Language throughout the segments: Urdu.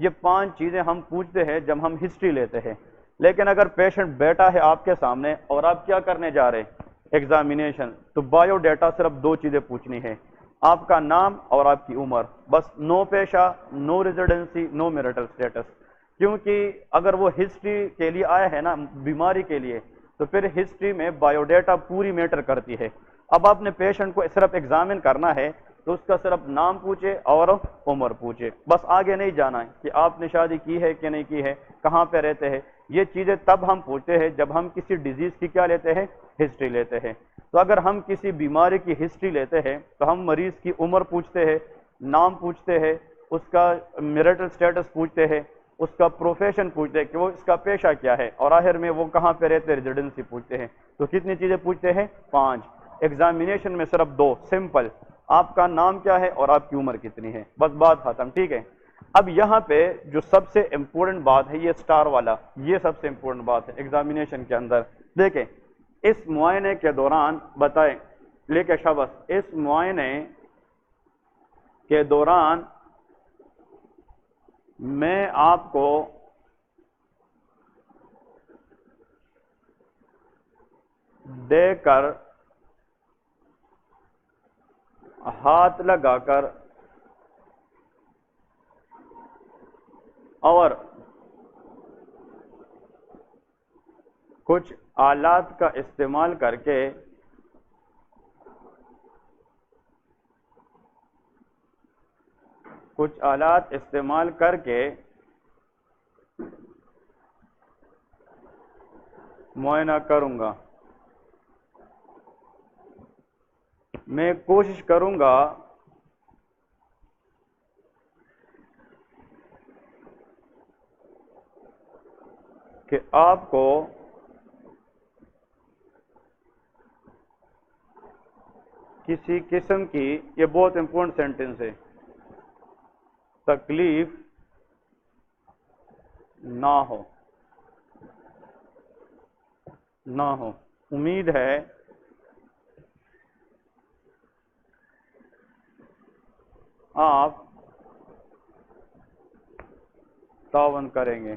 یہ 5 چیزیں ہم پوچھتے ہیں جب ہم ہسٹری لیتے ہیں. لیکن اگر پیشنٹ بیٹھا ہے آپ کے سامنے اور آپ کیا کرنے جا رہے ہیں ایگزامینیشن, تو بایو ڈیٹا صرف 2 چیزیں پوچھنی ہے, آپ کا نام اور آپ کی عمر, بس نو پیشہ, نو ریزیڈنسی, نو میرٹل سٹیٹس. کیونکہ اگر وہ ہسٹری کے لیے آیا ہے نا, بیماری کے لیے, تو پھر ہسٹری میں بایو ڈیٹا پوری میٹر کرتی ہے. اب آپ نے پیشنٹ کو صرف ایگزامن کرنا ہے تو اس کا صرف نام پوچھے اور عمر پوچھے, بس آگے نہیں جانا ہے کہ آپ نے شادی کی ہے کہ نہیں کی ہے, کہاں پہ رہتے ہیں. یہ چیزیں تب ہم پوچھتے ہیں جب ہم کسی ڈیزیز کی کیا لیتے ہیں, ہسٹری لیتے ہیں. تو اگر ہم کسی بیماری کی ہسٹری لیتے ہیں تو ہم مریض کی عمر پوچھتے ہیں, نام پوچھتے ہیں, اس کا میرٹل سٹیٹس پوچھتے ہیں, اس کا پروفیشن پوچھتے ہیں کہ وہ اس کا پیشہ کیا ہے, اور آخر میں وہ کہاں پہ رہتے ہیں, ریزیڈنسی پوچھتے ہیں. تو کتنی چیزیں پوچھتے ہیں, 5. ایگزامینیشن میں صرف 2, سمپل, آپ کا نام کیا ہے اور آپ کی عمر کتنی ہے, بس بات ختم. ٹھیک ہے. اب یہاں پہ جو سب سے امپورٹنٹ بات ہے, یہ اسٹار والا, یہ سب سے امپورٹنٹ بات ہے ایگزامینیشن کے اندر. دیکھیں اس معائنے کے دوران بتائیں, لے کے شاباش, اس معائنے کے دوران میں آپ کو دیکھ کر, ہاتھ لگا کر اور کچھ آلات کا استعمال کر کے معائنہ کروں گا. میں کوشش کروں گا کہ آپ کو کسی قسم کی, یہ بہت امپورٹنٹ سینٹنس ہے, تکلیف نہ ہو. امید ہے آپ تعاون کریں گے.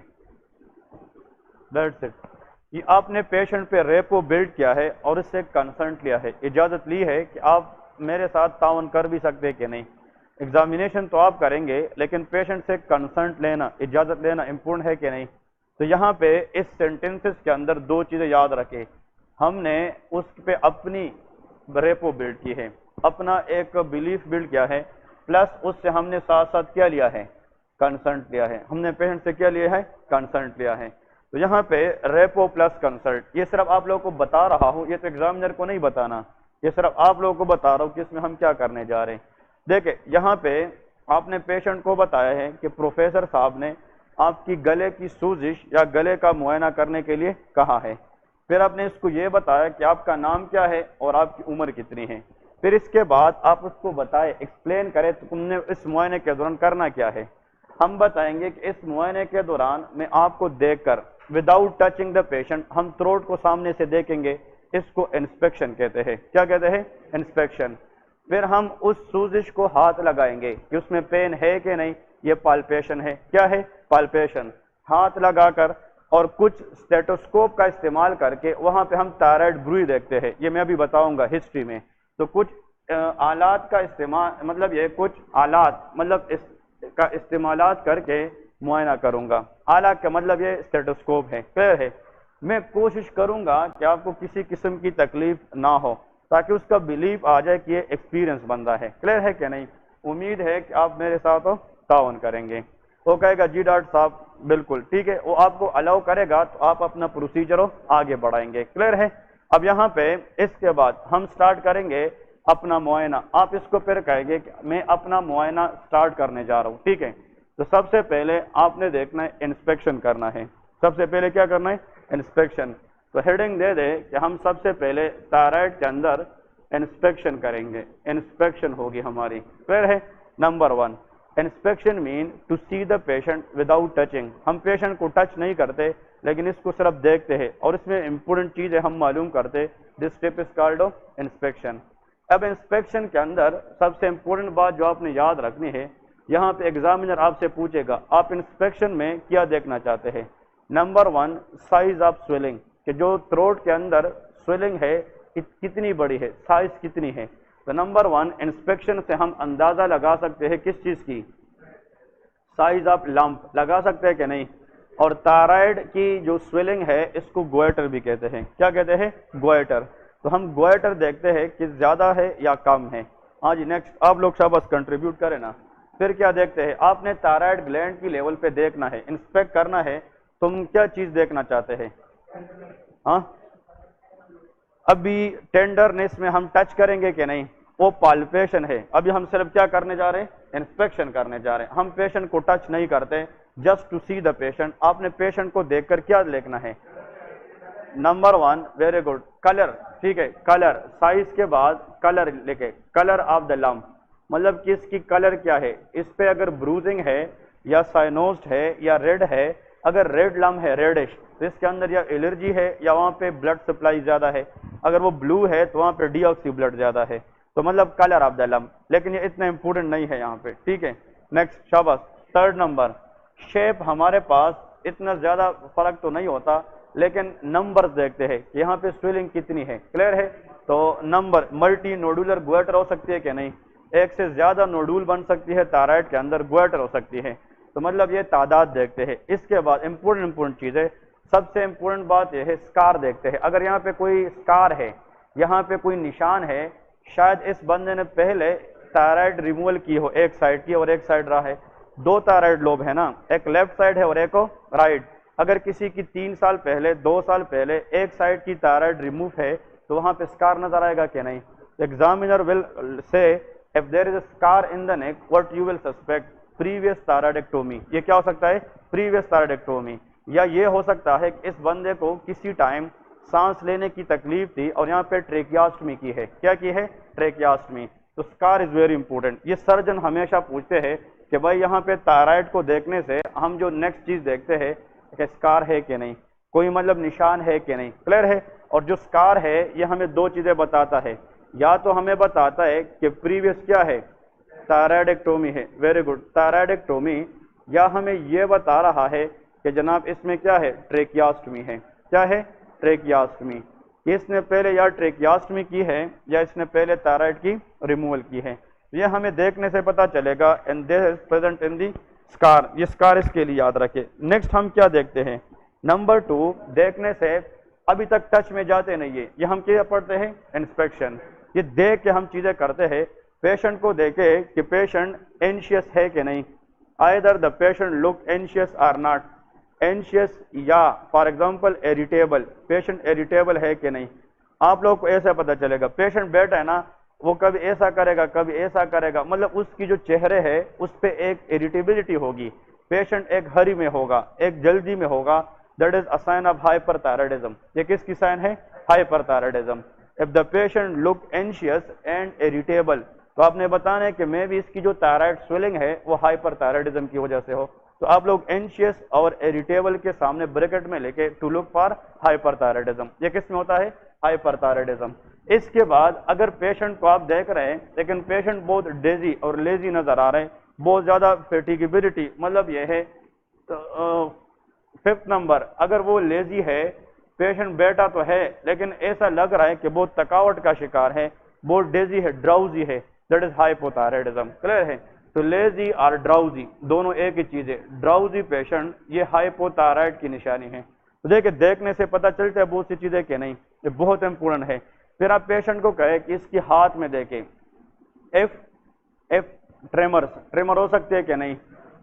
That's it. یہ آپ نے پیشنٹ پہ ریپو بلڈ کیا ہے اور اس سے کنسنٹ لیا ہے, اجازت لی ہے کہ آپ میرے ساتھ تعاون کر بھی سکتے کہ نہیں. ایگزامینیشن تو آپ کریں گے لیکن پیشنٹ سے کنسنٹ لینا, اجازت لینا امپورٹنٹ ہے کہ نہیں. تو یہاں پہ اس سینٹنسز کے اندر 2 چیزیں یاد رکھیں. ہم نے اس پہ اپنی ریپو بلڈ کی ہے, اپنا ایک بلیف بلڈ کیا ہے, پلس اس سے ہم نے ساتھ ساتھ کیا لیا ہے, کنسنٹ لیا ہے. ہم نے پیشنٹ سے کیا لیا ہے, کنسنٹ لیا ہے. تو یہاں پہ ریپو پلس کنسلٹ, یہ صرف آپ لوگوں کو بتا رہا ہوں, یہ تو ایگزامینر کو نہیں بتانا, یہ صرف آپ لوگوں کو بتا رہا ہوں کہ اس میں ہم کیا کرنے جا رہے ہیں. دیکھیں یہاں پہ آپ نے پیشنٹ کو بتایا ہے کہ پروفیسر صاحب نے آپ کی گلے کی سوزش یا گلے کا معائنہ کرنے کے لیے کہا ہے. پھر آپ نے اس کو یہ بتایا کہ آپ کا نام کیا ہے اور آپ کی عمر کتنی ہے. پھر اس کے بعد آپ اس کو بتائے, ایکسپلین کرے تو تم نے اس معائنے کے دوران کرنا کیا ہے. ہم بتائیں گے کہ اس معائنے کے دوران میں آپ کو دیکھ کر, وداؤٹ ٹچنگ دا پیشنٹ, ہم تھروٹ کو سامنے سے دیکھیں گے, اس کو انسپیکشن کہتے ہیں. کیا کہتے ہیں, انسپیکشن. پھر ہم اس سوزش کو ہاتھ لگائیں گے کہ اس میں پین ہے کہ نہیں, یہ پالپیشن ہے. کیا ہے, پالپیشن. ہاتھ لگا کر اور کچھ اسٹیٹوسکوپ کا استعمال کر کے وہاں پہ ہم تائرائڈ بروئی دیکھتے ہیں, یہ میں ابھی بتاؤں گا ہسٹری میں. تو کچھ آلات کا استعمال, مطلب یہ کچھ آلات, مطلب اس کا استعمالات کر کے معائنہ کروں گا. آلہ کا مطلب یہ اسٹیٹوسکوپ ہے. کلیئر ہے. میں کوشش کروں گا کہ آپ کو کسی قسم کی تکلیف نہ ہو تاکہ اس کا بلیف آ جائے کہ یہ ایکسپیرینس بندہ ہے. کلیئر ہے کہ نہیں. امید ہے کہ آپ میرے ساتھ تعاون کریں گے. وہ کہے گا جی ڈاکٹر صاحب بالکل ٹھیک ہے, وہ آپ کو الاؤ کرے گا تو آپ اپنا پروسیجر آگے بڑھائیں گے. کلیئر ہے. اب یہاں پہ اس کے بعد ہم سٹارٹ کریں گے اپنا معائنہ. آپ اس کو پھر کہیں گے کہ میں اپنا معائنہ سٹارٹ کرنے جا رہا ہوں. ٹھیک ہے. تو سب سے پہلے آپ نے دیکھنا ہے, انسپیکشن کرنا ہے. سب سے پہلے کیا کرنا ہے, انسپیکشن. تو ہیڈنگ دے دے کہ ہم سب سے پہلے تائرائڈ کے اندر انسپیکشن کریں گے. انسپیکشن ہوگی ہماری. کلیئر ہے. Number 1, inspection mean to see the patient without touching. ہم پیشنٹ کو ٹچ نہیں کرتے لیکن اس کو صرف دیکھتے ہیں اور اس میں امپورٹنٹ چیزیں ہم معلوم کرتے. This step is called inspection. اب انسپیکشن کے اندر سب سے امپورٹنٹ بات جو آپ نے یاد رکھنی ہے, یہاں پہ ایگزامینر آپ سے پوچھے گا آپ انسپیکشن میں کیا دیکھنا چاہتے ہیں. نمبر 1 سائز آف سویلنگ, کہ جو تھروٹ کے اندر سویلنگ ہے کتنی بڑی ہے, سائز کتنی ہے. تو نمبر 1 انسپیکشن سے ہم اندازہ لگا سکتے ہیں کس چیز کی, سائز آف لمپ لگا سکتے ہیں کہ نہیں. اور تائرائڈ کی جو سویلنگ ہے اس کو گوئٹر بھی کہتے ہیں. کیا کہتے ہیں, گوئٹر. تو ہم گوئٹر دیکھتے ہیں کہ زیادہ ہے یا کم ہے. ہاں جی نیکسٹ آپ لوگ شاباش کنٹریبیوٹ کریں نا. پھر کیا دیکھتے ہیں, آپ نے تائرائڈ گلینڈ کی لیول پہ دیکھنا ہے, انسپیکٹ کرنا ہے. تم کیا چیز دیکھنا چاہتے ہیں, ہاں ابھی ٹینڈرنیس میں ہم ٹچ کریں گے کہ نہیں, وہ پالپیشن ہے. ابھی ہم صرف کیا کرنے جا رہے ہیں, انسپیکشن کرنے جا رہے ہیں. ہم پیشنٹ کو ٹچ نہیں کرتے, just to see the patient. آپ نے پیشنٹ کو دیکھ کر کیا لکھنا ہے, نمبر 1 ویری گڈ, کلر. ٹھیک ہے, کلر سائز کے بعد کلر لکھے, کلر آف دا لمپ, مطلب کہ اس کی کلر کیا ہے, اس پہ اگر بروزنگ ہے یا سائنوزڈ ہے یا ریڈ ہے. اگر ریڈ لمپ ہے ریڈش تو اس کے اندر یا الرجی ہے یا وہاں پہ بلڈ سپلائی زیادہ ہے. اگر وہ بلو ہے تو وہاں پہ ڈی آکسی بلڈ زیادہ ہے. تو مطلب کلر آف دا لمپ, لیکن یہ اتنا امپورٹنٹ نہیں ہے یہاں پہ. ٹھیک ہے نیکسٹ شاباش. 3rd نمبر شیپ, ہمارے پاس اتنا زیادہ فرق تو نہیں ہوتا لیکن نمبر دیکھتے ہیں کہ یہاں پہ سویلنگ کتنی ہے. کلیئر ہے. تو نمبر ملٹی نوڈولر گوئٹر ہو سکتی ہے کہ نہیں, ایک سے زیادہ نوڈول بن سکتی ہے تائرائڈ کے اندر, گوئٹر ہو سکتی ہے. تو مطلب یہ تعداد دیکھتے ہیں. اس کے بعد امپورٹنٹ چیز ہے, سب سے امپورٹنٹ بات یہ ہے اسکار دیکھتے ہیں. اگر یہاں پہ کوئی اسکار ہے, یہاں پہ کوئی نشان ہے, شاید اس بندے نے پہلے تائرائڈ ریموول کی ہو, ایک سائڈ کی اور ایک سائڈ رہا ہے. 2 تائرائڈ لوب ہے نا, ایک لیفٹ سائڈ ہے اور ایک رائٹ. اگر کسی کی 3 سال پہلے 2 سال پہلے ایک سائڈ کی تائرائڈ ریموو ہے تو وہاں پہ اسکار نظر آئے گا کہ نہیں. ایگزامینر ول سے if there is a scar in the neck what you will suspect, previous thyroidectomy. یہ کیا ہو سکتا ہے, previous thyroidectomy. یا یہ ہو سکتا ہے کہ اس بندے کو کسی ٹائم سانس لینے کی تکلیف تھی اور یہاں پہ ٹریکیاسٹمی کی ہے. کیا کی ہے, ٹریکیاسٹمی. تو اسکار از ویری امپورٹنٹ. یہ سرجن ہمیشہ پوچھتے ہیں کہ بھائی یہاں پہ تائرائڈ کو دیکھنے سے ہم جو نیکسٹ چیز دیکھتے ہیں کہ اسکار ہے کہ نہیں, کوئی مطلب نشان ہے کہ نہیں. کلیئر ہے. اور جو اسکار ہے یہ ہمیں 2 چیزیں بتاتا ہے, یا تو ہمیں بتاتا ہے کہ پریویس کیا ہے, تائرائڈیکٹومی ہے. Very good, thyroidectomy. یا ہمیں یہ بتا رہا ہے کہ جناب اس میں کیا ہے, ٹریکیاسٹمی ہے. کیا ہے, ٹریکیاسٹمی. اس نے پہلے یا ٹریکیاسٹمی کی ہے یا اس نے پہلے تائرائڈ کی ریموول کی ہے. یہ ہمیں دیکھنے سے پتا چلے گا. And this is present in دی اسکار. یہ اسکار اس کے لیے یاد رکھے. نیکسٹ ہم کیا دیکھتے ہیں, نمبر 2 دیکھنے سے ابھی تک ٹچ میں جاتے نہیں ہے, یہ ہم کیا پڑھتے ہیں, انسپیکشن. یہ دیکھ کے ہم چیزیں کرتے ہیں. پیشنٹ کو دیکھے کہ پیشنٹ اینشیس ہے کہ نہیں, either the patient look anxious or not, anxious یا فار ایگزامپل ایریٹیبل, پیشنٹ ایریٹیبل ہے کہ نہیں. آپ لوگ کو ایسا پتہ چلے گا, پیشنٹ بیٹھا ہے نا, وہ کبھی ایسا کرے گا کبھی ایسا کرے گا, مطلب اس کی جو چہرے ہے اس پہ ایک ایریٹیبلٹی ہوگی. پیشنٹ ایک ہری میں ہوگا, ایک جلدی میں ہوگا. That is a sign of hyperthyroidism. یہ کس کی سائن ہے, hyperthyroidism. If the patient look anxious and irritable, تو آپ نے بتانا ہے کہ میں بھی اس کی جو تائرائڈ سویلنگ ہے وہ ہائپر تائرائڈزم کی وجہ سے ہو. تو آپ لوگ اینشیس اور ایریٹیبل کے سامنے بریکٹ میں لے کے ٹو لک فار ہائپر تائرائڈزم. یہ کس میں ہوتا ہے, ہائپر تائرائڈزم. اس کے بعد اگر پیشنٹ کو آپ دیکھ رہے ہیں لیکن پیشنٹ بہت ڈیزی اور لیزی نظر آ رہے ہیں, بہت زیادہ فیٹیگیبلٹی, مطلب یہ ہے 5th نمبر, اگر وہ لیزی ہے, پیشنٹ بیٹھا تو ہے لیکن ایسا لگ رہا ہے کہ بہت تھکاوٹ کا شکار ہے, بہت ڈیزی ہے, ڈراؤزی ہے, دیٹ از ہائپوتائرائڈزم. کلیئر ہے. تو لیزی اور ڈراؤزی دونوں ایک ہی چیز ہے. ڈراؤزی پیشنٹ یہ ہائپوتائرائڈ کی نشانی ہے. تو دیکھیں دیکھنے سے پتہ چلتا ہے بہت سی چیزیں کہ نہیں, یہ بہت امپورٹنٹ ہے. پھر آپ پیشنٹ کو کہے کہ اس کی ہاتھ میں دیکھیں, ایف ٹریمر ہو سکتے ہیں کہ نہیں,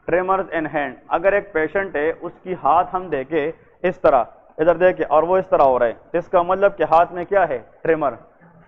ٹریمرز ان ہینڈ. اگر ایک پیشنٹ ہے اس کی ہاتھ ہم دیکھیں اس طرح, ادھر دیکھیں اور وہ اس طرح ہو رہا ہے, اس کا مطلب کہ ہاتھ میں کیا ہے, tremor.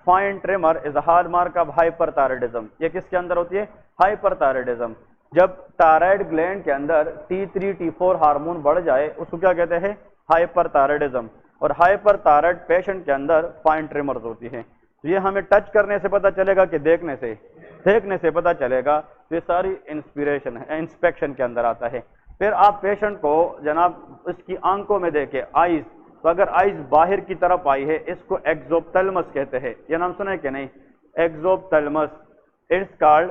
Fine tremor is hallmark of hyperthyroidism. یہ کس کے اندر ہوتی ہے, ہائپر تائرائڈزم. جب تائرائڈ گلینڈ کے اندر T3 T4 ہارمون بڑھ جائے اس کو کیا کہتے ہیں, ہائپر تائرائڈزم. اور ہائپر تائرائڈ پیشنٹ کے اندر فائن ٹریمرز ہوتی ہیں. تو یہ ہمیں ٹچ کرنے سے پتہ چلے گا کہ دیکھنے سے پتہ چلے گا. یہ ساری انسپیریشن ہے, انسپیکشن کے اندر آتا ہے. پھر آپ پیشنٹ کو جناب اس کی آنکھوں میں دیکھیں, آئیز. تو اگر آئیز باہر کی طرف آئی ہے اس کو ایکزوپتلمس کہتے ہیں. یہ نام سنا ہے کہ نہیں, exophthalmos. It's called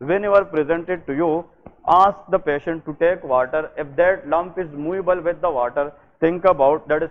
whenever presented to you, ask the patient to take water. If that lump is movable with the water, think about that is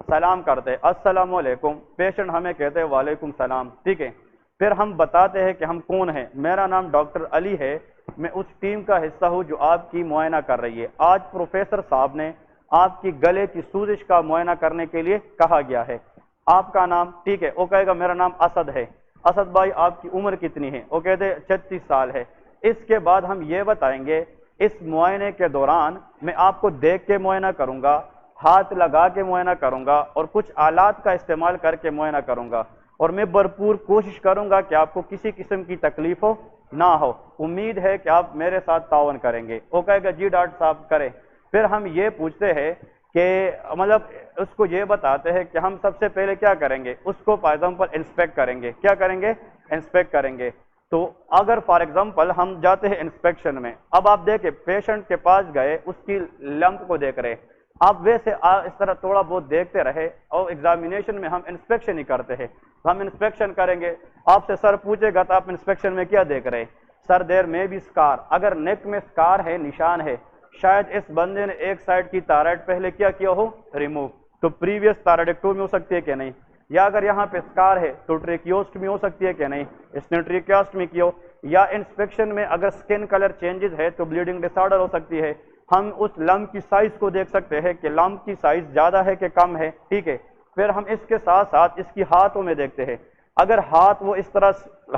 سلام کرتے ہیں السلام علیکم، پیشنٹ ہمیں کہتے ہیں وعلیکم السلام، ٹھیک ہے. پھر ہم بتاتے ہیں کہ ہم کون ہیں. میرا نام ڈاکٹر علی ہے، میں اس ٹیم کا حصہ ہوں جو آپ کی معائنہ کر رہی ہے. آج پروفیسر صاحب نے آپ کی گلے کی سوزش کا معائنہ کرنے کے لیے کہا گیا ہے. آپ کا نام، ٹھیک ہے، وہ کہے گا میرا نام اسد ہے. اسد بھائی آپ کی عمر کتنی ہے؟ وہ کہتے 36 سال ہے. اس کے بعد ہم یہ بتائیں گے اس معائنے کے دوران میں آپ کو دیکھ کے معائنہ کروں گا، ہاتھ لگا کے معائنہ کروں گا اور کچھ آلات کا استعمال کر کے معائنہ کروں گا، اور میں بھرپور کوشش کروں گا کہ آپ کو کسی قسم کی تکلیف ہو نہ ہو. امید ہے کہ آپ میرے ساتھ تعاون کریں گے. وہ کہے گا جی ڈاکٹر صاحب کریں. پھر ہم یہ پوچھتے ہیں کہ مطلب اس کو یہ بتاتے ہیں کہ ہم سب سے پہلے کیا کریں گے، اس کو فار ایگزامپل انسپیکٹ کریں گے. کیا کریں گے؟ انسپیکٹ کریں گے. تو اگر فار ایگزامپل ہم جاتے ہیں انسپیکشن میں، اب آپ دیکھیں پیشنٹ کے پاس گئے، اس کی لمپ کو دیکھ رہے، آپ ویسے اس طرح تھوڑا بہت دیکھتے رہے، اور ایگزامینیشن میں ہم انسپیکشن ہی کرتے ہیں. ہم انسپیکشن کریں گے، آپ سے سر پوچھے گا تو آپ انسپیکشن میں کیا دیکھ رہے؟ سر دیر میں بھی سکار، اگر نیک میں سکار ہے، نشان ہے، شاید اس بندے نے ایک سائڈ کی تائرائڈ پہلے کیا ہو، ریموو، تو پریویس تائرائڈیکٹومی ہو سکتی ہے کہ نہیں. یا اگر یہاں پہ سکار ہے تو ٹریکیوسٹمی ہو سکتی ہے کہ نہیں، اس نے ٹریکیوسٹمی کی ہو. یا انسپیکشن میں اگر سکن کلر چینجز ہے تو بلیڈنگ ڈس آرڈر ہو سکتی ہے. ہم اس لمپ کی سائز کو دیکھ سکتے ہیں کہ لمپ کی سائز زیادہ ہے کہ کم ہے، ٹھیک ہے. پھر ہم اس کے ساتھ ساتھ اس کی ہاتھوں میں دیکھتے ہیں. اگر ہاتھ وہ اس طرح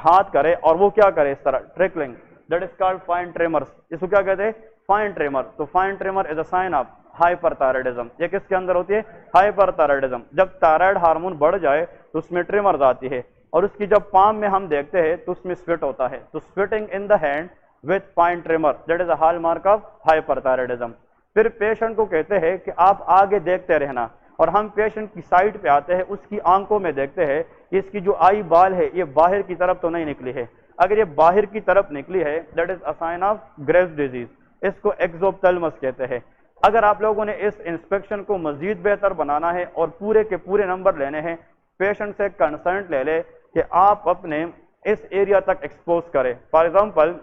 ہاتھ کرے اور وہ کیا کرے اس طرح trickling, that is called fine tremors. اس کو کیا کہتے ہیں؟ Fine tremor. تو fine tremor is a sign of hyperthyroidism. یہ کس کے اندر ہوتی ہے؟ Hyperthyroidism. جب تائرائڈ ہارمون بڑھ جائے تو اس میں ٹریمرز آتی ہے، اور اس کی جب پام میں ہم دیکھتے ہیں تو اس میں سویٹ ہوتا ہے. تو sweating in the hand with fine tremor, that is a hallmark of hyperthyroidism. پھر پیشنٹ کو کہتے ہیں کہ آپ آگے دیکھتے رہنا، اور ہم پیشنٹ کی سائٹ پہ آتے ہیں، اس کی آنکھوں میں دیکھتے ہیں کہ اس کی جو آئی بال ہے یہ باہر کی طرف تو نہیں نکلی ہے. اگر یہ باہر کی طرف نکلی ہے that is a sign of Graves' disease. اس کو ایکزوپتلمس کہتے ہیں. اگر آپ لوگوں نے اس انسپیکشن کو مزید بہتر بنانا ہے اور پورے کے پورے نمبر لینے ہیں، پیشنٹ سے کنسنٹ لے لے کہ آپ اپنے اس ایریا تک ایکسپوز کریں. فار ایگزامپل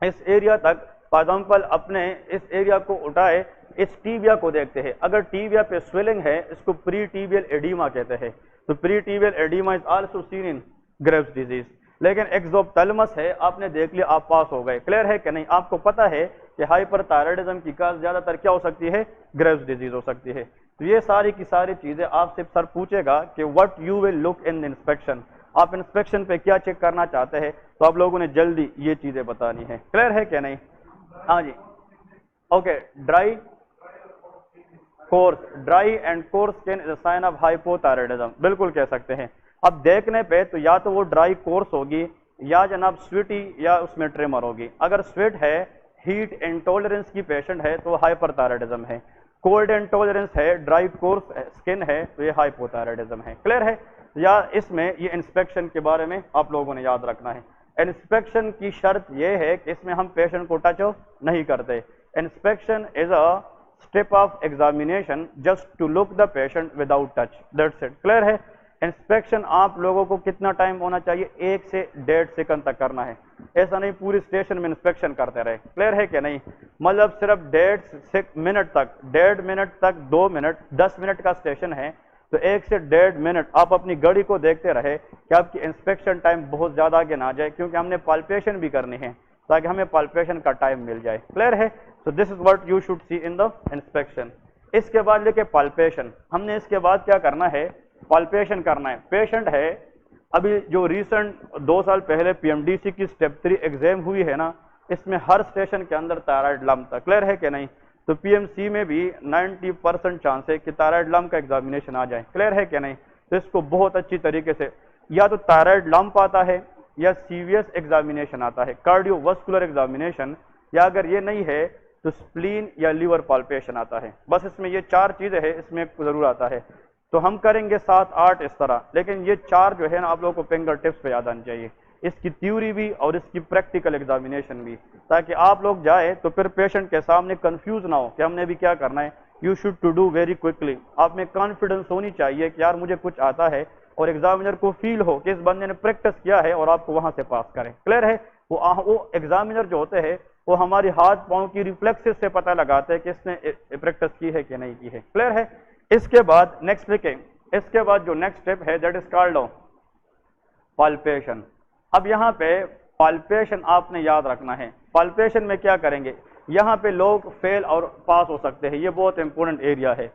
اس ایریا تک، فار ایگزامپل اپنے اس ایریا کو اٹھائے، اس ٹیبیا کو دیکھتے ہیں. اگر ٹیبیا پہ سویلنگ ہے اس کو پری ٹیبیل ایڈیما کہتے ہیں. تو pretibial oedema is also seen in Graves disease. لیکن ایکزوپتلمس ہے، آپ نے دیکھ لیا، آپ پاس ہو گئے. کلیئر ہے کہ نہیں؟ آپ کو پتا ہے کہ ہائپر تائرائڈزم کی کاز زیادہ تر کیا ہو سکتی ہے؟ گریوز ڈیزیز ہو سکتی ہے. تو یہ ساری کی ساری چیزیں آپ سے سر پوچھے گا کہ what you will look in inspection, آپ انسپیکشن پہ کیا چیک کرنا چاہتے ہیں، تو آپ لوگوں نے جلدی یہ چیزیں بتانی ہے. کلیئر ہے کہ نہیں؟ ہاں جی okay. Dry coarse, dry and coarse skin is a sign of hypothyroidism. بالکل کہہ سکتے ہیں. اب دیکھنے پہ تو یا تو وہ ڈرائی کورس ہوگی یا جناب سویٹی یا اس میں ٹریمر ہوگی. اگر سویٹ ہے، ہیٹ انٹالرنس کی پیشنٹ ہے تو ہائپر تائرائڈزم ہے. کولڈ انٹالرنس ہے، ڈرائی کورس اسکن ہے تو یہ ہائپوتائرائڈزم ہے. کلیئر ہے؟ یا اس میں یہ انسپیکشن کے بارے میں آپ لوگوں نے یاد رکھنا ہے. انسپیکشن کی شرط یہ ہے کہ اس میں ہم پیشنٹ کو ٹچ نہیں کرتے. Inspection is a step of examination just to look the patient without touch, that's it. Clear ہے؟ انسپیکشن آپ لوگوں کو کتنا ٹائم ہونا چاہیے؟ 1 سے 1.5 سیکنڈ تک کرنا ہے. ایسا نہیں پوری اسٹیشن میں انسپیکشن کرتے رہے. کلیئر ہے کہ نہیں؟ مطلب صرف 1.5 منٹ تک، 1.5 منٹ تک 2 منٹ، 10 منٹ کا اسٹیشن ہے تو 1 سے 1.5 منٹ آپ اپنی گھڑی کو دیکھتے رہے کہ آپ کی انسپیکشن ٹائم بہت زیادہ آگے نہ جائے، کیونکہ ہم نے پالپیشن بھی کرنی ہے تاکہ ہمیں پالپیشن کا ٹائم مل جائے. کلیئر ہے؟ So this is what you should see in the inspection. اس کے بعد لے کے پالپیشن، ہم نے اس کے بعد کیا کرنا ہے؟ پالپیشن کرنا ہے. پیشنٹ ہے، ابھی جو ریسنٹ 2 سال پہلے پی ایم ڈی سی کی اسٹیپ 3 ایگزام ہوئی ہے نا، اس میں ہر اسٹیشن کے اندر تائرائڈ لمپ تھا. کلیئر ہے کہ نہیں؟ تو پی ایم سی میں بھی 90% چانس ہے کہ تائرائڈ لمپ کا ایگزامینیشن آ جائے. کلیئر ہے کہ نہیں؟ تو اس کو بہت اچھی طریقے سے یا تو تائرائڈ لمپ آتا ہے یا سی وی ایس ایگزامینیشن آتا ہے، کارڈیو واسکولر ایگزامینیشن، یا اگر یہ نہیں ہے تو سپلین یا لیور پالپیشن آتا ہے. بس اس میں یہ 4 چیزیں ہیں، اس میں ضرور آتا ہے. تو ہم کریں گے 7-8 اس طرح، لیکن یہ 4 جو ہے نا آپ لوگوں کو فنگر ٹپس پہ یاد آنی چاہیے، اس کی تھیوری بھی اور اس کی پریکٹیکل ایگزامینیشن بھی، تاکہ آپ لوگ جائے تو پھر پیشنٹ کے سامنے کنفیوز نہ ہو کہ ہم نے بھی کیا کرنا ہے. You should to do very quickly. آپ میں کانفیڈنس ہونی چاہیے کہ یار مجھے کچھ آتا ہے، اور ایگزامینر کو فیل ہو کہ اس بندے نے پریکٹس کیا ہے اور آپ کو وہاں سے پاس کریں. کلیئر ہے؟ وہ ایگزامینر جو ہوتے ہیں وہ ہماری ہاتھ پاؤں کی ریفلیکسز سے پتہ لگاتے ہیں کہ اس نے پریکٹس کی ہے کہ نہیں کی ہے. کلیئر ہے؟ اس کے بعد نیکسٹ لکھیں، اس کے بعد جو نیکسٹ اسٹیپ ہے دیٹ از کالڈ پالپیشن. اب یہاں پہ پالپیشن آپ نے یاد رکھنا ہے. پالپیشن میں کیا کریں گے؟ یہاں پہ لوگ فیل اور پاس ہو سکتے ہیں، یہ بہت امپورٹنٹ ایریا ہے.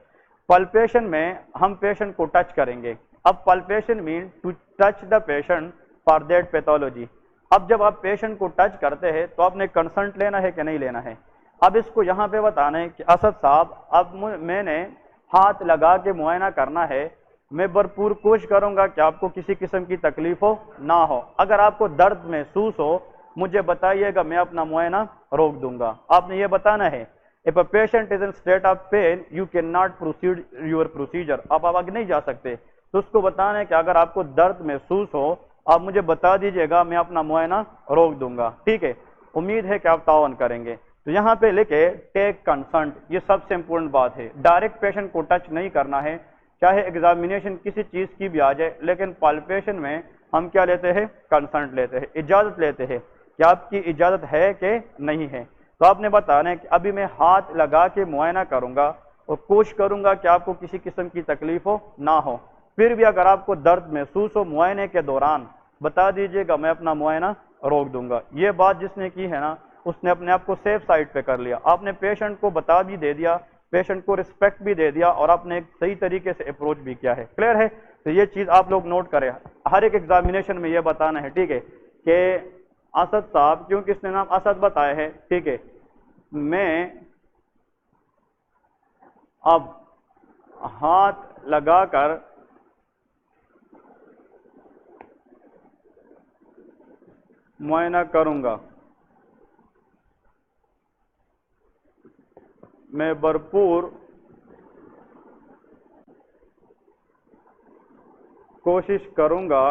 پالپیشن میں ہم پیشنٹ کو ٹچ کریں گے. اب palpation mean to touch the patient for that pathology. اب جب آپ پیشنٹ کو ٹچ کرتے ہیں تو آپ نے کنسنٹ لینا ہے کہ نہیں لینا ہے. اب اس کو یہاں پہ بتانا ہے کہ اسد صاحب اب میں نے ہاتھ لگا کے معائنہ کرنا ہے، میں بھرپور کوشش کروں گا کہ آپ کو کسی قسم کی تکلیف ہو نہ ہو. اگر آپ کو درد محسوس ہو مجھے بتائیے گا، میں اپنا معائنہ روک دوں گا. آپ نے یہ بتانا ہے if a patient is in state of pain you cannot proceed your procedure. آپ آگے نہیں جا سکتے. تو اس کو بتانا ہے کہ اگر آپ کو درد محسوس ہو آپ مجھے بتا دیجئے گا، میں اپنا معائنہ روک دوں گا. ٹھیک ہے، امید ہے کہ آپ تعاون کریں گے. تو یہاں پہ لکھے ٹیک کنسنٹ، یہ سب سے امپورٹنٹ بات ہے. ڈائریکٹ پیشنٹ کو ٹچ نہیں کرنا ہے، چاہے ایگزامینیشن کسی چیز کی بھی آ جائے، لیکن پالپیشن میں ہم کیا لیتے ہیں؟ کنسنٹ لیتے ہیں، اجازت لیتے ہیں کہ آپ کی اجازت ہے کہ نہیں ہے. تو آپ نے بتانا ہے کہ ابھی میں ہاتھ لگا کے معائنہ کروں گا اور کوشش کروں گا کہ آپ کو کسی قسم کی تکلیف ہو نہ ہو. پھر بھی اگر آپ کو درد محسوس ہو معائنے کے دوران بتا دیجئے گا، میں اپنا معائنہ روک دوں گا. یہ بات جس نے کی ہے نا اس نے اپنے آپ کو سیف سائٹ پہ کر لیا. آپ نے پیشنٹ کو بتا بھی دے دیا، پیشنٹ کو رسپیکٹ بھی دے دیا، اور آپ نے ایک صحیح طریقے سے اپروچ بھی کیا ہے. کلیئر ہے؟ تو یہ چیز آپ لوگ نوٹ کریں، ہر ایک ایگزامینیشن میں یہ بتانا ہے. ٹھیک ہے کہ اسد صاحب، کیونکہ اس نے نام اسد بتایا ہے، ٹھیک ہے، میں اب ہاتھ لگا کر معائنہ کروں گا، میں بھرپور کوشش کروں گا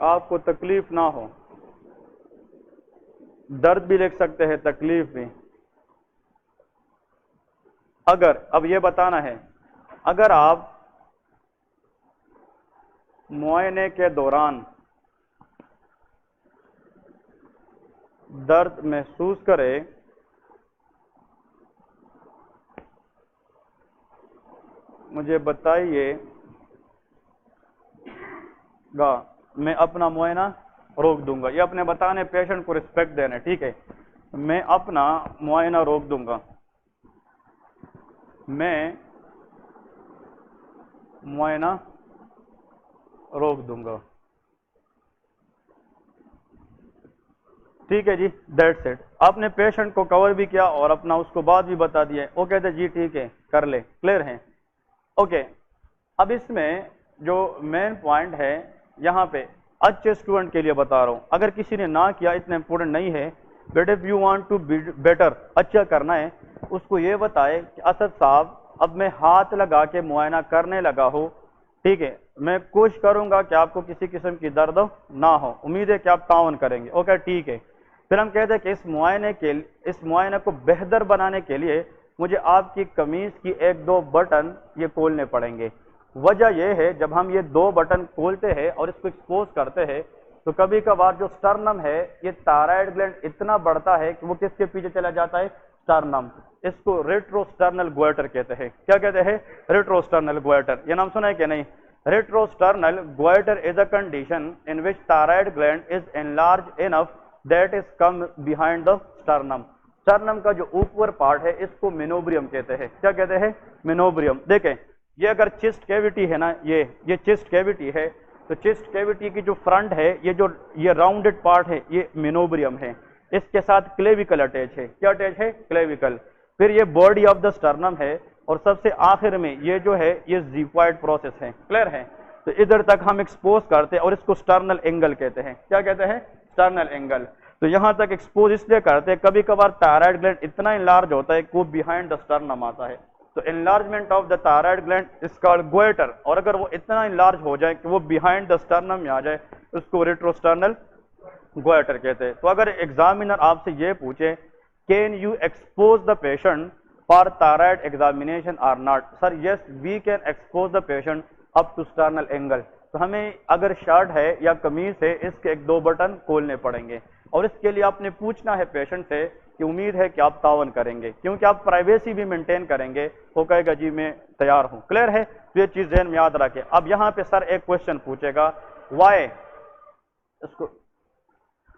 آپ کو تکلیف نہ ہو. درد بھی لکھ سکتے ہیں، تکلیف بھی. اگر اب یہ بتانا ہے اگر آپ معائنے کے دوران درد محسوس کرے مجھے بتائیے گا، میں اپنا معائنہ روک دوں گا. یہ اپنے بتانے پیشنٹ کو رسپیکٹ دینا. ٹھیک ہے، میں اپنا معائنہ روک دوں گا، میں معائنہ روک دوں گا. ٹھیک ہے جی، دیٹس اٹ. آپ نے پیشنٹ کو کور بھی کیا اور اپنا اس کو بات بھی بتا دیا. وہ کہتے جی ٹھیک ہے کر لے. کلیئر ہیں؟ اوکے. اب اس میں جو مین پوائنٹ ہے یہاں پہ اچھے اسٹوڈنٹ کے لیے بتا رہا ہوں، اگر کسی نے نہ کیا اتنا امپورٹنٹ نہیں ہے. But if you want to be better, اچھا کرنا ہے، اس کو یہ بتائے کہ اسد صاحب اب میں ہاتھ لگا کے معائنہ کرنے لگا ہوں. ٹھیک ہے، میں کوشش کروں گا کہ آپ کو کسی قسم کی درد نہ ہو. امید ہے کہ آپ تعاون کریں گے. اوکے ٹھیک ہے. پھر ہم کہتے ہیں کہ اس معائنے کو بہتر بنانے کے لیے مجھے آپ کی قمیض کی ایک دو بٹن یہ کھولنے پڑیں گے. وجہ یہ ہے جب ہم یہ دو بٹن کھولتے ہیں اور اس کو ایکسپوز کرتے ہیں تو کبھی کبھار جو سٹرنم ہے یہ تائرائڈ گلینڈ اتنا بڑھتا ہے کہ وہ کس کے پیچھے چلا جاتا ہے؟ سٹرنم. اس کو ریٹروسٹرنل گوئٹر کہتے ہیں. کیا کہتے ہیں؟ ریٹروسٹرنل گوئٹر. یہ نام سنا ہے کہ نہیں؟ Retrosternal goitre is a condition in which thyroid gland is enlarge enough that is come behind the sternum. Sternum کا جو اوپر پارٹ ہے اس کو مینوبریم کہتے ہیں. کیا کہتے ہیں؟ مینوبریم. دیکھیں یہ اگر چسٹ کیوٹی ہے نا، یہ چسٹ کیوٹی ہے، تو چسٹ کیوٹی کی جو فرنٹ ہے، یہ راؤنڈڈ پارٹ ہے، یہ مینوبریم ہے. اس کے ساتھ کلیویکل اٹیچ ہے. کیا اٹیچ ہے؟ کلیویکل. پھر یہ باڈی آف دا سٹرنم ہے، اور سب سے آخر میں یہ جو ہے یہ زیپوائڈ پروسیس ہے. کلیئر ہے؟ تو ادھر تک ہم ایکسپوز کرتے ہیں اور اس کو سٹرنل اینگل کہتے ہیں. کیا کہتے ہیں؟ سٹرنل اینگل. تو یہاں تک ایکسپوز اس لیے کرتے ہیں کبھی کبھار تائرائڈ گلینڈ اتنا انلارج ہوتا ہے کہ وہ بیہائنڈ دا سٹرنم آتا ہے. تو enlargement of the thyroid gland is called goitre. اور اگر وہ اتنا انلارج ہو جائے کہ وہ بیہائنڈ دا سٹرنم میں آ جائے اس کو ریٹروسٹرنل گوئٹر کہتے ہیں. تو اگر ایگزامینر آپ سے یہ پوچھے can you expose the patient for thyroid examination or not, sir yes we can expose the patient up to sternal angle. تو ہمیں اگر شرٹ ہے یا قمیض ہے اس کے ایک دو بٹن کھولنے پڑیں گے. اور اس کے لیے آپ نے پوچھنا ہے پیشنٹ سے کہ امید ہے کہ آپ تعاون کریں گے، کیونکہ آپ پرائیویسی بھی مینٹین کریں گے، وہ کہے گا جی میں تیار ہوں. کلیئر ہے؟ یہ چیز ذہن میں یاد رکھیں. اب یہاں پہ سر ایک کوشچن پوچھے گا، وائی، اس کو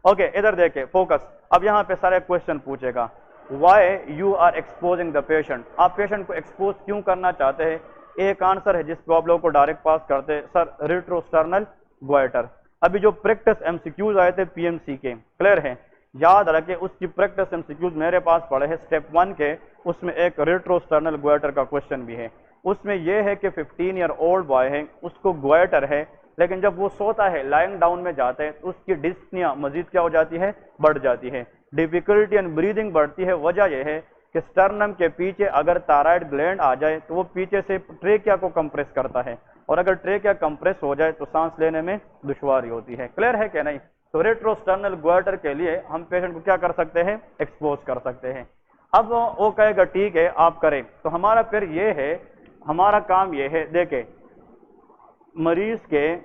اوکے ادھر دیکھیں فوکس. اب یہاں پہ سر ایک کوشچن پوچھے گا، why you are exposing the patient, آپ پیشنٹ کو ایکسپوز کیوں کرنا چاہتے ہیں؟ ایک آنسر ہے جس پہ آپ لوگوں کو ڈائریکٹ پاس کرتے ہیں سر، ریٹروسٹرنل گوائٹر. ابھی جو پریکٹس ایم سی کیوز آئے تھے پی ایم سی کے، کلیئر ہے؟ یاد رکھیں اس کی پریکٹس ایم سی کیوز میرے پاس پڑے ہیں اسٹیپ 1 کے، اس میں ایک ریٹروسٹرنل گوائٹر کا کوشچن بھی ہے. اس میں یہ ہے کہ 15 ایئر اولڈ بوائے ہے، اس کو گوائٹر ہے، لیکن جب وہ سوتا ہے لائنگ ڈاؤن میں جاتا ہے تو اس کی ڈسپنیا مزید کیا ہو جاتی ہے؟ بڑھ جاتی ہے. ڈیفیکلٹی ان بریدنگ بڑھتی ہے. وجہ یہ ہے کہ سٹرنم کے پیچھے اگر تائرائڈ گلینڈ آ جائے تو وہ پیچھے سے ٹریکیا کو کمپریس کرتا ہے، اور اگر ٹریکیا کمپریس ہو جائے تو سانس لینے میں دشواری ہوتی ہے. کلیئر ہے کہ نہیں؟ تو ریٹروسٹرنل گوائٹر کے لیے ہم پیشنٹ کو کیا کر سکتے ہیں؟ ایکسپوز کر سکتے ہیں. اب وہ کہے گا ٹھیک ہے آپ کریں، تو ہمارا پھر یہ ہے، ہمارا کام یہ ہے، دیکھیں مریض کے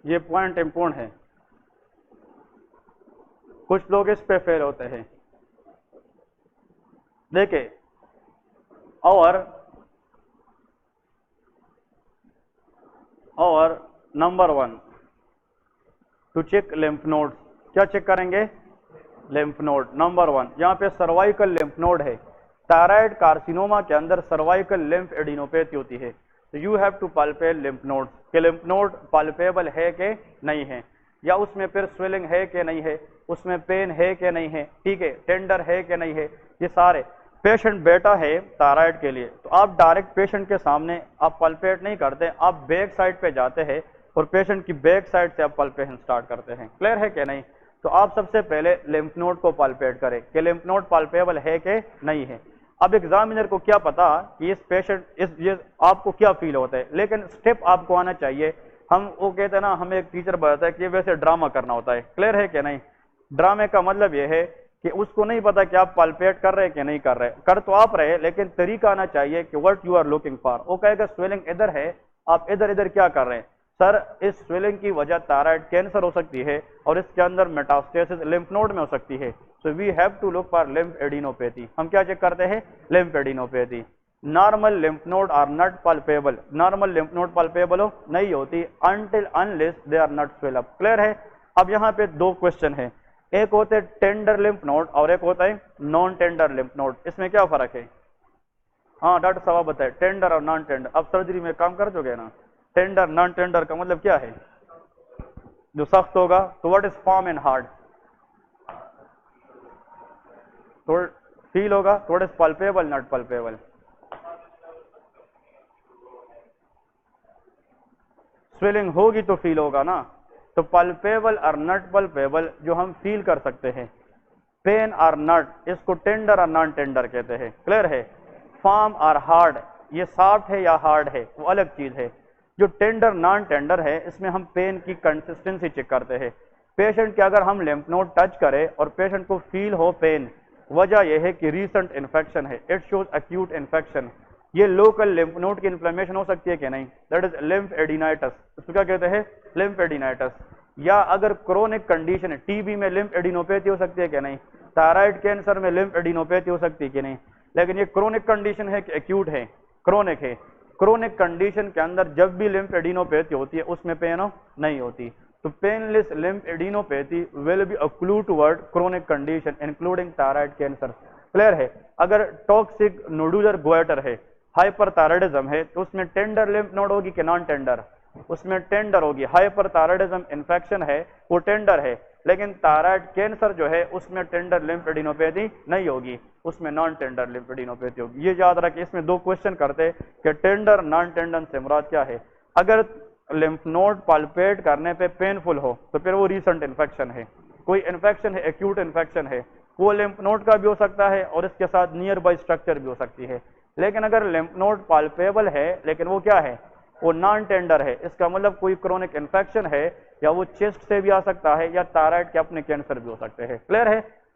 یہ پوائنٹ امپورٹنٹ ہے، کچھ لوگ اس پہ فیل ہوتے ہیں. دیکھیں اور نمبر 1 ٹو چیک لیمف نوڈ، کیا چیک کریں گے؟ لیمف نوڈ. نمبر 1 یہاں پہ سروائیکل لیمف نوڈ ہے. تائرائڈ کارسینوما کے اندر سروائیکل لیمف ایڈینوپیتھی ہوتی ہے، تو یو ہیو ٹو پالپیٹ لیمف نوڈ کہ لیمف نوڈ پالپیبل ہے کہ نہیں ہے، یا اس میں پھر سویلنگ ہے کہ نہیں ہے، اس میں پین ہے کہ نہیں ہے، ٹھیک ہے، ٹینڈر ہے کہ نہیں ہے. یہ سارے پیشنٹ بیٹا ہے تائرائڈ کے لیے، تو آپ ڈائریکٹ پیشنٹ کے سامنے آپ پلپیٹ نہیں کرتے، آپ بیک سائڈ پہ جاتے ہیں اور پیشنٹ کی بیک سائڈ سے آپ پلپیشن سٹارٹ کرتے ہیں. کلیئر ہے کہ نہیں؟ تو آپ سب سے پہلے لیمف نوڈ کو پالپیٹ کریں کہ لیمف نوڈ پالپیبل ہے کہ نہیں ہے. اب ایگزامینر کو کیا پتا کہ اس پیشنٹ آپ کو کیا فیل ہوتا ہے، لیکن سٹیپ آپ کو آنا چاہیے. ہم وہ کہتے ہیں نا، ہمیں ایک ٹیچر بتاتا ہے کہ ویسے ڈرامہ کرنا ہوتا ہے. کلیئر ہے کہ نہیں؟ ڈرامے کا مطلب یہ ہے کہ اس کو نہیں پتا کہ آپ پالپیٹ کر رہے کہ نہیں کر رہے، کر تو آپ رہے لیکن طریقہ آنا چاہیے کہ what you are looking for. وہ کہے گا سویلنگ ادھر ہے، آپ ادھر ادھر کیا کر رہے ہیں؟ سر اس سویلنگ کی وجہ تائرائڈ کینسر ہو سکتی ہے اور اس کے اندر میٹاسٹیسس لیمف نوڈ میں ہو سکتی ہے. So we have to look for lymphadenopathy. ہم کیا چیک کرتے ہیں؟ Lymphadenopathy. Normal lymph node are not palpable, normal lymph node palpable نہیں ہوتی until unless they are not swell up. Clear ہے؟ اب یہاں پہ 2 کوشچن ہیں، ایک ہوتا ہے ٹینڈر لیمف نوڈ اور ایک ہوتا ہے نان ٹینڈر لیمف نوڈ. اس میں کیا فرق ہے؟ ہاں ڈاکٹر صاحب بتائے ٹینڈر اور نان ٹینڈر. اب سرجری میں کام کر چکے نا. ٹینڈر نان ٹینڈر کا مطلب کیا ہے؟ جو سخت ہوگا. تو what is form and hard? تو فیل ہوگا. تو واٹ از پلپیبل ناٹ پلپیبل؟ سویلنگ ہوگی تو فیل ہوگا نا. تو پلپیبل اور نٹ پلپیبل جو ہم فیل کر سکتے ہیں، پین اور نٹ، اس کو ٹینڈر اور نان ٹینڈر کہتے ہیں. کلیئر ہے؟ فارم اور ہارڈ، یہ سافٹ ہے یا ہارڈ ہے وہ الگ چیز ہے. جو ٹینڈر نان ٹینڈر ہے اس میں ہم پین کی کنسسٹنسی چیک کرتے ہیں. پیشنٹ کے اگر ہم لیمف نوڈ ٹچ کریں اور پیشنٹ کو فیل ہو پین، وجہ یہ ہے کہ ریسنٹ انفیکشن ہے، اٹ شوز ایکیوٹ انفیکشن. یہ لوکل لیمف نوڈ کی انفلیمیشن ہو سکتی ہے کہ نہیں؟ That is لیمف ایڈینائٹس. اس کو کیا کہتے ہیں؟ لیمف ایڈینائٹس. یا اگر کرونک کنڈیشن ہے، ٹی بی میں لیمف ایڈینوپیتھی ہو سکتی ہے کہ نہیں؟ تائرائڈ کینسر میں لیمف ایڈینوپیتھی ہو سکتی ہے کہ نہیں؟ لیکن یہ کرونک کنڈیشن ہے کہ ایکیوٹ ہے؟ کرونک ہے. کرونک کنڈیشن کے اندر جب بھی لیمف ایڈینوپیتھی ہوتی ہے اس میں پین نہیں ہوتی. تو painless lymphadenopathy will be a clue toward chronic condition including thyroid cancer. Clear ہے؟ اگر ٹاکسک نوڈولر گوائٹر ہے، ہائپر تائرائڈزم ہے، تو اس میں ٹینڈر لیمف نوڈ ہوگی کہ نان ٹینڈر؟ اس میں ٹینڈر ہوگی. ہائپر تائرائڈزم انفیکشن ہے وہ ٹینڈر ہے، لیکن تائرائڈ کینسر جو ہے اس میں ٹینڈر لیمف ایڈینوپیتھی نہیں ہوگی، اس میں نان ٹینڈر لیمف ایڈینوپیتھی ہوگی. یہ یاد رکھیں. اس میں 2 کوشچن کرتے کہ ٹینڈر نان ٹینڈر سے مراد کیا ہے. اگر لیمف نوڈ پالپیٹ کرنے پہ پینفل ہو تو پھر وہ ریسنٹ انفیکشن ہے، کوئی انفیکشن ہے، ایکیوٹ انفیکشن ہے، وہ لیمف نوڈ کا بھی ہو سکتا ہے اور اس کے ساتھ نیئر بائی اسٹرکچر بھی ہو سکتی ہے. لیکن اگر لیمف نوڈ پالپیبل ہے لیکن وہ کیا ہے؟ وہ نان ٹینڈر ہے، اس کا مطلب کوئی کرونک انفیکشن ہے، یا وہ چیسٹ سے بھی آ سکتا ہے یا تائرائڈ کے اپنے کینسر بھی ہو سکتے ہیں. کلیئر ہے؟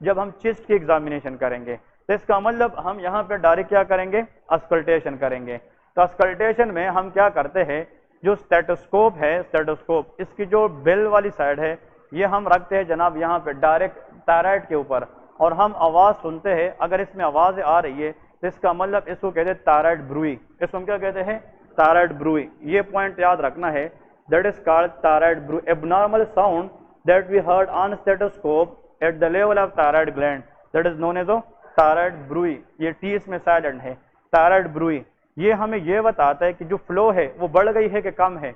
جب ہم چیسٹ کی ایگزامینیشن کریں گے. تو اس کا مطلب ہم یہاں پہ ڈائریکٹ کیا کریں گے, اسکلٹیشن کریں گے. تو اسکلٹیشن میں ہم کیا کرتے ہیں, جو اسٹیٹوسکوپ ہے, اسٹیٹوسکوپ اس کی جو بیل والی سائڈ ہے یہ ہم رکھتے ہیں جناب یہاں پہ ڈائریکٹ تائرائڈ کے اوپر, اور ہم آواز سنتے ہیں. اگر اس میں آواز آ رہی ہے تو اس کا مطلب اس کو کہتے ہیں تائرائڈ بروئی. اس کو ہم کیا کہتے ہیں, تائرائڈ بروئی. یہ پوائنٹ یاد رکھنا ہے, that is called thyroid bruit, abnormal sound that we heard on stethoscope at the level of thyroid gland, that is known as a thyroid bruit. یہ ٹی اس میں سائلنٹ ہے, thyroid bruit. یہ ہمیں یہ بتاتا ہے کہ جو فلو ہے وہ بڑھ گئی ہے کہ کم ہے.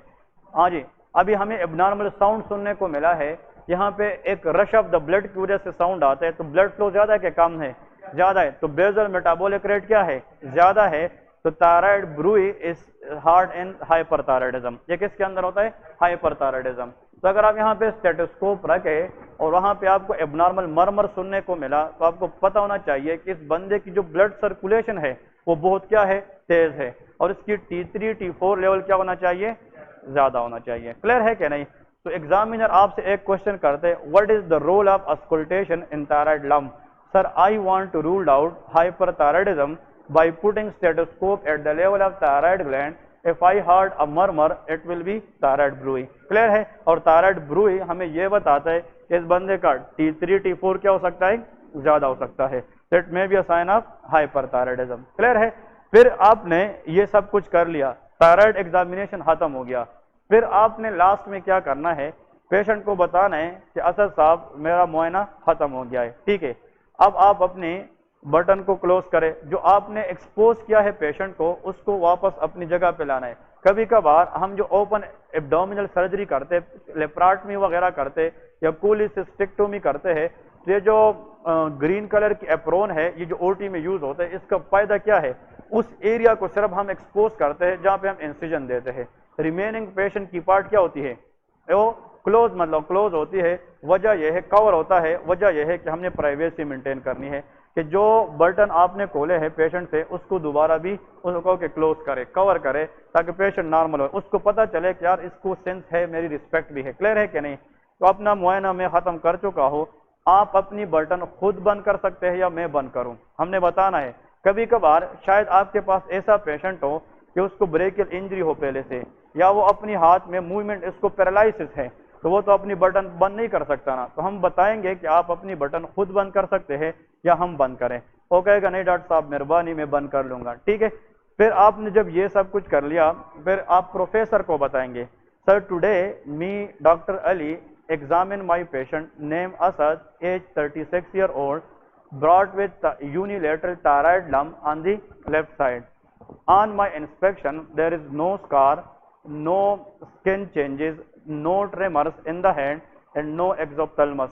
ہاں جی, ابھی ہمیں abnormal sound سننے کو ملا ہے, یہاں پہ ایک رش آف دا بلڈ کی وجہ سے ساؤنڈ آتا ہے, تو بلڈ فلو زیادہ ہے کہ کم ہے, زیادہ ہے, تو بیزل میٹابولک ریٹ کیا ہے, زیادہ ہے. تو thyroid bruit is hard in hyperthyroidism. یہ کس کے اندر ہوتا ہے, hyperthyroidism. تو اگر آپ یہاں پہ اسٹیٹوسکوپ رکھے اور وہاں پہ آپ کو ایبنارمل مرمر سننے کو ملا, تو آپ کو پتہ ہونا چاہیے کہ اس بندے کی جو بلڈ سرکولیشن ہے وہ بہت کیا ہے, تیز ہے, اور اس کی T3 T4 لیول کیا ہونا چاہیے, زیادہ ہونا چاہیے. کلیئر ہے کہ نہیں؟ تو ایگزامینر آپ سے ایک کوشچن کرتے, what is the role of auscultation in thyroid lump? Sir, I want to rule out hyperthyroidism by putting stethoscope at the level of thyroid gland. If I heard a murmur, it will be thyroid bruit. Clear ہے؟ اور thyroid bruit ہمیں یہ بتاتا ہے کہ اس بندے کا T3 T4 کیا ہو سکتا ہے, زیادہ ہو سکتا ہے. That may be a sign of hyperthyroidism. Clear ہے؟ پھر آپ نے یہ سب کچھ کر لیا, thyroid examination ختم ہو گیا. پھر آپ نے لاسٹ میں کیا کرنا ہے, پیشنٹ کو بتانا ہے کہ اسد صاحب میرا معائنہ ختم ہو گیا ہے. ٹھیک ہے, اب آپ اپنی بٹن کو کلوز کرے, جو آپ نے ایکسپوز کیا ہے پیشنٹ کو اس کو واپس اپنی جگہ پہ لانا ہے. کبھی کبھار ہم جو اوپن ایبڈومینل سرجری کرتے, لیپراٹمی وغیرہ کرتے یا کولیسسٹیکٹومی کرتے ہیں, یہ جو گرین کلر کی اپرون ہے یہ جو او ٹی میں یوز ہوتا ہے, اس کا فائدہ کیا ہے, اس ایریا کو صرف ہم ایکسپوز کرتے ہیں جہاں پہ ہم انسیجن دیتے ہیں. ریمیننگ پیشنٹ کی پارٹ کیا ہوتی ہے, وہ کلوز, مطلب کلوز ہوتی ہے. وجہ یہ ہے, کور ہوتا ہے, وجہ یہ ہے کہ ہم نے پرائیویسی مینٹین کرنی ہے, کہ جو برٹن آپ نے کھولے ہیں پیشنٹ سے اس کو دوبارہ بھی اس کو کہ کلوز کرے, کور کرے, تاکہ پیشنٹ نارمل ہو, اس کو پتہ چلے کہ یار اس کو سینس ہے, میری رسپیکٹ بھی ہے. کلیئر ہے کہ نہیں؟ تو اپنا معائنہ میں ختم کر چکا ہو, آپ اپنی برٹن خود بند کر سکتے ہیں یا میں بند کروں, ہم نے بتانا ہے. کبھی کبھار شاید آپ کے پاس ایسا پیشنٹ ہو کہ اس کو بریکل انجری ہو پہلے سے, یا وہ اپنی ہاتھ میں موومنٹ, اس کو پیرالائسس ہے, تو وہ تو اپنی بٹن بند نہیں کر سکتا نا, تو ہم بتائیں گے کہ آپ اپنی بٹن خود بند کر سکتے ہیں یا ہم بند کریں. وہ کہے گا نہیں ڈاکٹر صاحب مہربانی میں بند کر لوں گا. ٹھیک ہے, پھر آپ نے جب یہ سب کچھ کر لیا, پھر آپ پروفیسر کو بتائیں گے, sir today me doctor Ali examine my patient name Asad, age 36 year old, brought with unilateral thyroid lump on the left side. On my inspection, there is no scar, no skin changes, no tremors in the hand, and no exophthalmos.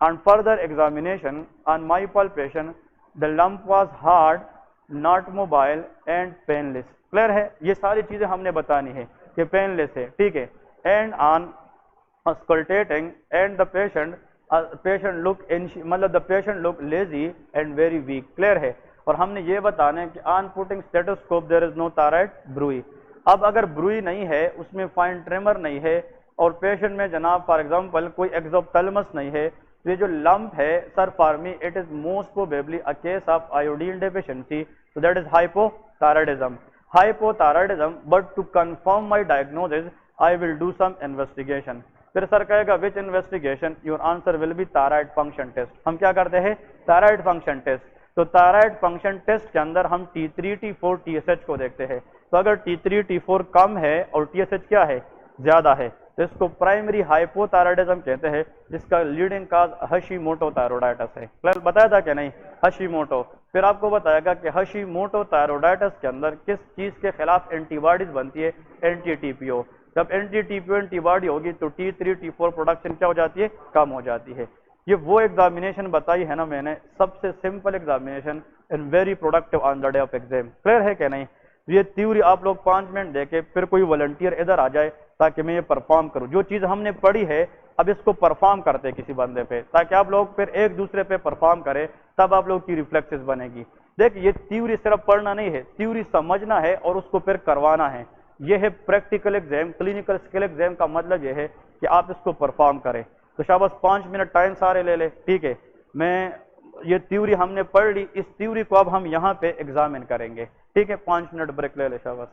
On further examination, on my palpation, the lump was hard, not mobile, and painless. Clear ہے؟ یہ ساری چیزیں ہم نے بتانی ہے کہ painless ہے. ٹھیک ہے. And on auscultating, and the patient look lazy and very weak. Clear ہے؟ اور ہم نے یہ بتانا ہے کہ on putting stethoscope there is no thyroid bruit. اب اگر بروئی نہیں ہے, اس میں فائن ٹریمر نہیں ہے, اور پیشنٹ میں جناب فار ایگزامپل کوئی ایکزوپتلمس نہیں ہے, تو یہ جو لمپ ہے sir for me it is most probably a case of iodine deficiency, so that is hypothyroidism. Hypothyroidism, but to confirm my diagnosis I will do some investigation. پھر سر کہے گا which investigation? Your answer will be thyroid function test. ہم کیا کرتے ہیں, thyroid function test. تو thyroid function test کے اندر ہم T3 T4 TSH کو دیکھتے ہیں. تو اگر T3 T4 کم ہے اور TSH کیا ہے, زیادہ ہے, تو اس کو پرائمری ہائپوتھائرائڈزم کہتے ہیں, جس کا لیڈنگ کاز ہشیموٹو تھائرائیڈائٹس ہے. بتایا تھا کہ نہیں, ہشیموٹو. پھر آپ کو بتایا گا کہ ہشیموٹو تھائرائیڈائٹس کے اندر کس چیز کے خلاف اینٹی باڈیز بنتی ہے, اینٹی ٹی پی او. جب اینٹی ٹی پی او اینٹی باڈی ہوگی تو T3 T4 پروڈکشن کیا ہو جاتی ہے, کم ہو جاتی ہے. یہ وہ ایگزامینیشن بتائی ہے نا میں نے, سب سے simple examination and very productive on the day of exam. Clear ہے کہ نہیں؟ یہ تھیوری آپ لوگ 5 منٹ دے کے پھر کوئی والنٹیئر ادھر آ جائے تاکہ میں یہ پرفارم کروں. جو چیز ہم نے پڑھی ہے اب اس کو پرفارم کرتے کسی بندے پہ, تاکہ آپ لوگ پھر ایک دوسرے پہ پرفارم کرے, تب آپ لوگ کی ریفلیکسز بنے گی. دیکھ, یہ تھیوری صرف پڑھنا نہیں ہے, تھیوری سمجھنا ہے اور اس کو پھر کروانا ہے. یہ ہے practical exam. Clinical skill exam کا مطلب یہ ہے کہ آپ اس کو پرفارم کریں. تو شاباش 5 منٹ ٹائم سارے لے لے. ٹھیک ہے, میں یہ تھیوری ہم نے پڑھ لی، اس تھیوری کو اب ہم یہاں پہ ایگزامن کریں گے، ٹھیک ہے؟ 5 منٹ بریک لے لے شاباش۔